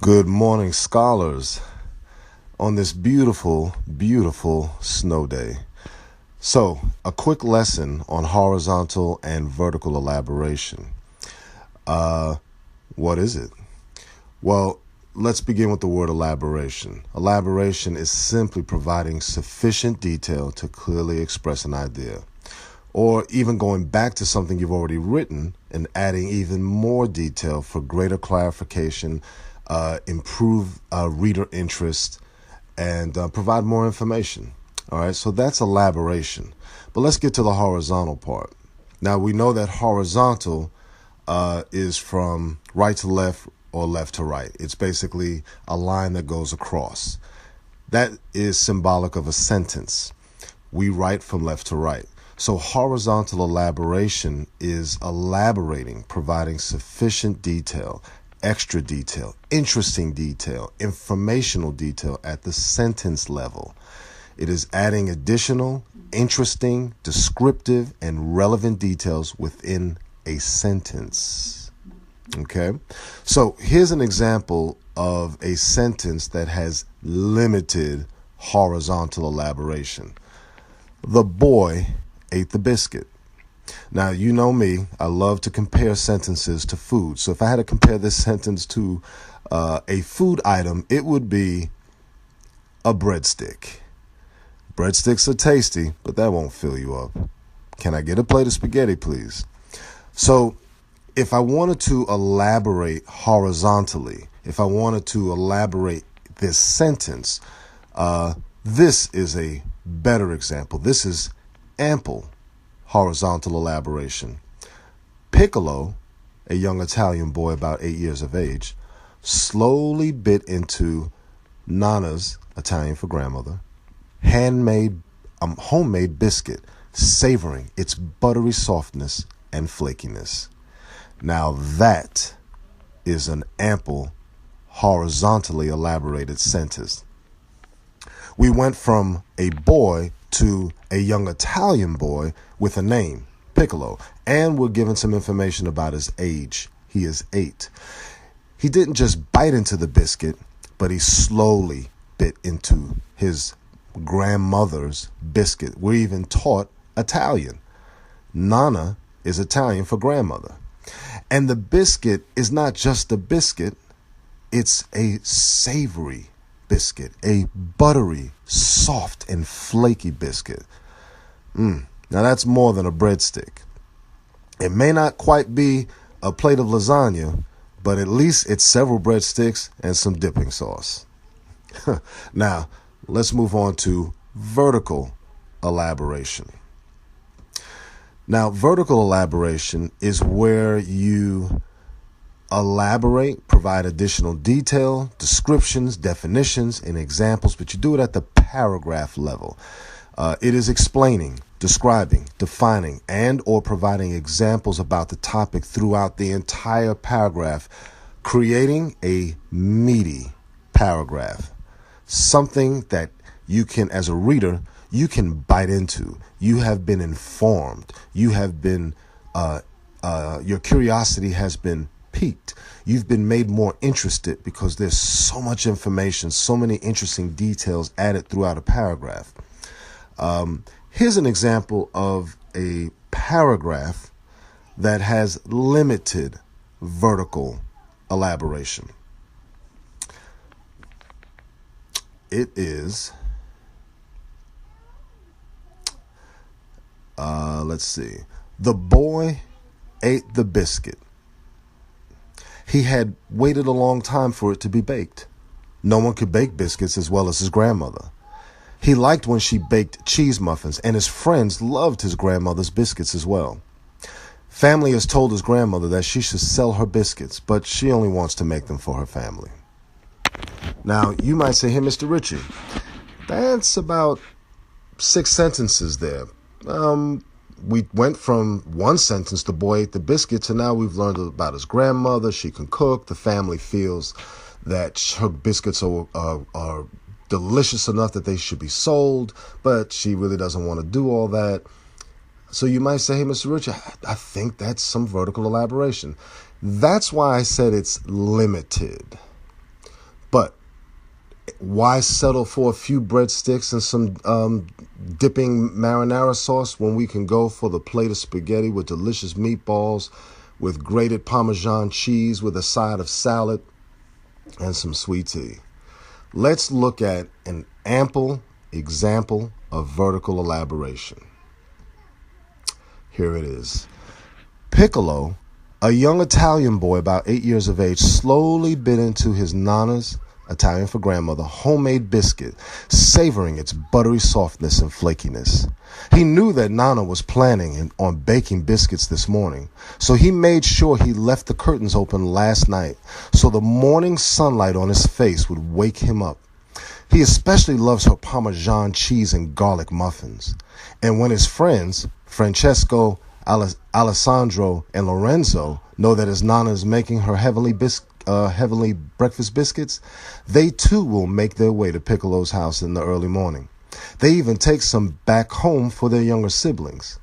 Good morning, scholars, on this beautiful, beautiful snow day. So, a quick lesson on horizontal and vertical elaboration. What is it? Well, let's begin with the word elaboration. Elaboration is simply providing sufficient detail to clearly express an idea, or even going back to something you've already written and adding even more detail for greater clarification, improve reader interest, and provide more information. All right, so that's elaboration. But let's get to the horizontal part. Now, we know that horizontal is from right to left or left to right. It's basically a line that goes across. That is symbolic of a sentence. We write from left to right. So horizontal elaboration is elaborating, providing sufficient detail, extra detail, interesting detail, informational detail at the sentence level. It is adding additional, interesting, descriptive, and relevant details within a sentence. Okay? So here's an example of a sentence that has limited horizontal elaboration. The boy ate the biscuit. Now, you know me, I love to compare sentences to food. So if I had to compare this sentence to a food item, it would be a breadstick. Breadsticks are tasty, but that won't fill you up. Can I get a plate of spaghetti, please? So if I wanted to elaborate horizontally, if I wanted to elaborate this sentence, this is a better example. This is ample horizontal elaboration. Piccolo, a young Italian boy about 8 years of age, slowly bit into Nana's, Italian for grandmother, homemade biscuit, savoring its buttery softness and flakiness. Now that is an ample, horizontally elaborated sentence. We went from a boy to a young Italian boy with a name, Piccolo, and we're given some information about his age. He is 8. He didn't just bite into the biscuit, but he slowly bit into his grandmother's biscuit. We're even taught Italian. Nana is Italian for grandmother. And the biscuit is not just a biscuit, it's a savory biscuit, a buttery, soft, and flaky biscuit. Now that's more than a breadstick. It may not quite be a plate of lasagna, but at least it's several breadsticks and some dipping sauce. Now, let's move on to vertical elaboration. Now, vertical elaboration is where you elaborate, provide additional detail, descriptions, definitions, and examples, but you do it at the paragraph level. It is explaining, describing, defining, and or providing examples about the topic throughout the entire paragraph, creating a meaty paragraph, something that you can, as a reader, you can bite into. You have been informed. You have been, your curiosity has been piqued. You've been made more interested because there's so much information, so many interesting details added throughout a paragraph. Here's an example of a paragraph that has limited vertical elaboration. It is, let's see. The boy ate the biscuit. He had waited a long time for it to be baked. No one could bake biscuits as well as his grandmother. He liked when she baked cheese muffins, and his friends loved his grandmother's biscuits as well. Family has told his grandmother that she should sell her biscuits, but she only wants to make them for her family. Now, you might say, hey, Mr. Ritchie, that's about 6 sentences there. We went from one sentence, the boy ate the biscuit, to now we've learned about his grandmother. She can cook. The family feels that her biscuits are delicious enough that they should be sold, but she really doesn't want to do all that. So you might say, hey, Mr. Ritchie, I think that's some vertical elaboration. That's why I said it's limited. But why settle for a few breadsticks and some dipping marinara sauce when we can go for the plate of spaghetti with delicious meatballs, with grated Parmesan cheese, with a side of salad, and some sweet tea? Let's look at an ample example of vertical elaboration. Here it is. Piccolo, a young Italian boy about 8 years of age, slowly bit into his Nana's, Italian for grandmother, homemade biscuit, savoring its buttery softness and flakiness. He knew that Nana was planning on baking biscuits this morning, so he made sure he left the curtains open last night so the morning sunlight on his face would wake him up. He especially loves her Parmesan cheese and garlic muffins. And when his friends, Francesco, Alessandro, and Lorenzo, know that his Nana is making her heavenly breakfast biscuits, they too will make their way to Piccolo's house in the early morning. They even take some back home for their younger siblings.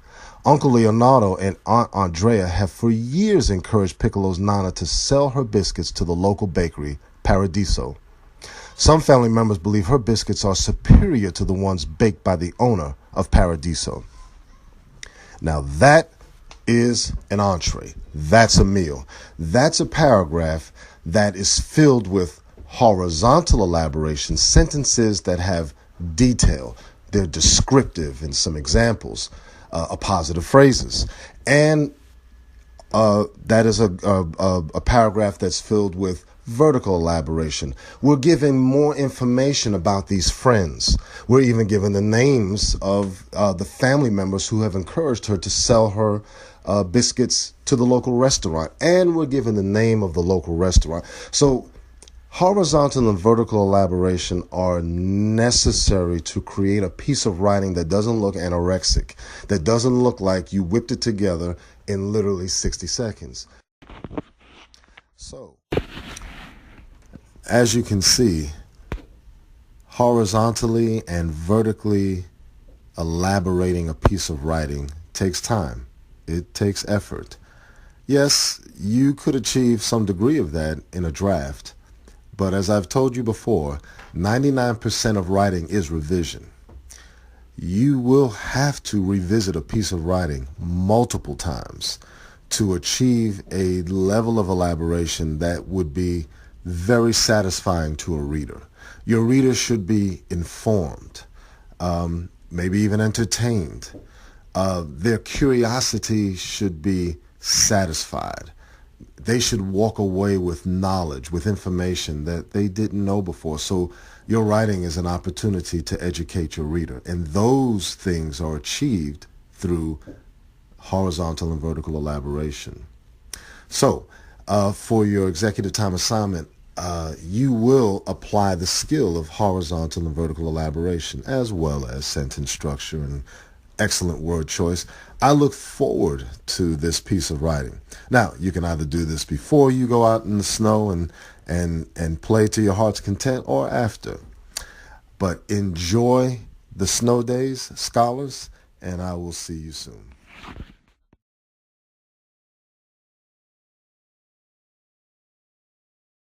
Uncle Leonardo and Aunt Andrea have for years encouraged Piccolo's Nana to sell her biscuits to the local bakery, Paradiso. Some family members believe her biscuits are superior to the ones baked by the owner of Paradiso. Now that is an entree. That's a meal. That's a paragraph that is filled with horizontal elaboration, sentences that have detail. They're descriptive and some examples, positive phrases. And that is a paragraph that's filled with vertical elaboration. We're giving more information about these friends. We're even given the names of the family members who have encouraged her to sell her biscuits to the local restaurant. And we're given the name of the local restaurant. So horizontal and vertical elaboration are necessary to create a piece of writing that doesn't look anorexic, that doesn't look like you whipped it together in literally 60 seconds. So, as you can see, horizontally and vertically elaborating a piece of writing takes time. It takes effort. Yes, you could achieve some degree of that in a draft, but as I've told you before, 99% of writing is revision. You will have to revisit a piece of writing multiple times to achieve a level of elaboration that would be very satisfying to a reader. Your reader should be informed, maybe even entertained. Their curiosity should be satisfied. They should walk away with knowledge, with information that they didn't know before. So your writing is an opportunity to educate your reader. And those things are achieved through horizontal and vertical elaboration. So for your executive time assignment, you will apply the skill of horizontal and vertical elaboration as well as sentence structure and excellent word choice. I look forward to this piece of writing. Now, you can either do this before you go out in the snow and play to your heart's content or after. But enjoy the snow days, scholars, and I will see you soon.